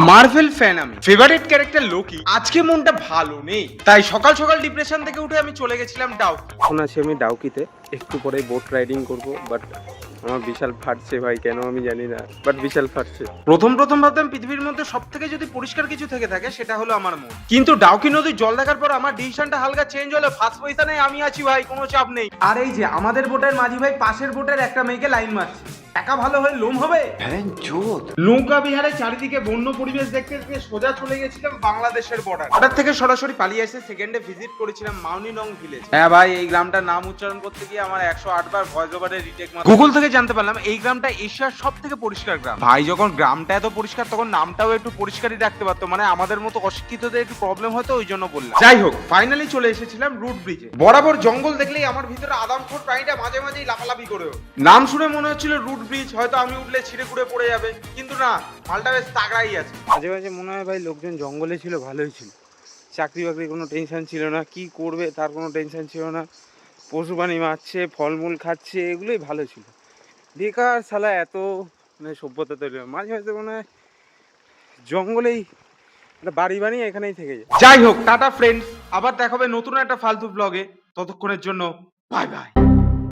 Marvel fan আমি, favourite character Loki. আজকে মনটা ভালো নেই, তাই সকাল সকাল ডিপ্রেশন থেকে উঠে আমি চলে গেছিলাম ডাউকি। এখন আছি আমি ডাউকিতে, একটু পরে বোট রাইডিং করব। বাট আমার বিশাল ফাটছে ভাই, কেন আমি জানি না, বাট বিশাল ফাটছে। প্রথম ভাবতাম পৃথিবীর মধ্যে সব থেকে যদি পরিষ্কার কিছু থেকে থাকে সেটা হলো আমার মন, কিন্তু ডাউকি নদীর জল দেখার পর আমার ডিসিশনটা হালকা চেঞ্জ হলো। ফার্স্ট পজিশনে আমি আছি ভাই, কোনো চাপ নেই। আর এই যে আমাদের বোটের মাঝি ভাই পাশের বোটের একটা মেয়েকে লাইন মারছে। একা ভালো হয়ে লোম হবে। নৌকা বিহারে চারিদিকে বন্য পরিবেশ দেখতে দেখতে সোজা চলে গেছিলাম বাংলাদেশের বর্ডার। বর্ডার থেকে সরাসরি পালিয়ে এসে সেকেন্ডে ভিজিট করেছিলাম মাউনিনং ভিলেজ। হ্যাঁ ভাই, এই গ্রামটার নাম উচ্চারণ করতে গিয়ে আমার 108 বার ভয়েস ওভারে রিটেক মারতে। গুগল থেকে জানতে পারলাম এই গ্রামটা এশিয়ার সব থেকে পরিষ্কার গ্রাম। ভাই যখন গ্রামটা এত পরিষ্কার তখন নামটাও একটু পরিষ্কারই রাখতে পারতো, মানে আমাদের মতো অশিক্ষিতদের একটু প্রবলেম হয়তো, ওই জন্য বললাম। যাই হোক, ফাইনালি চলে এসেছিলাম রুট ব্রিজে। বরাবর জঙ্গল দেখলেই আমার ভিতরে আদামখোর প্রাণীটা মাঝে মাঝেই লাফালাফি করে ওঠে। নাম শুনে মনে হচ্ছিল রুট ব্রিজ, হয়তো আমি উঠলে ছিঁড়ে ঘুরে পড়ে যাবে, কিন্তু না, মালটা বেশ তাগড়াই আছে। মাঝে মাঝে মনে হয় ভাই লোকজন জঙ্গলে ছিল ভালোই ছিল, চাকরি বাকরির কোনো টেনশন ছিল না, কি করবে তার কোনো টেনশন ছিল না, পশু প্রাণী মারছে, ফলমূল খাচ্ছে, এগুলোই ভালো ছিল। বেকার শালা এত মানে সভ্যতা তৈরি হয়। মাঝে মাঝে মনে হয় জঙ্গলেই একটা বাড়ি বানিয়ে এখানেই থেকে যায়। যাই হোক, টাটা ফ্রেন্ডস, আবার দেখা হবে নতুন একটা ফালতু ব্লগে। ততক্ষণের জন্য বাই বাই।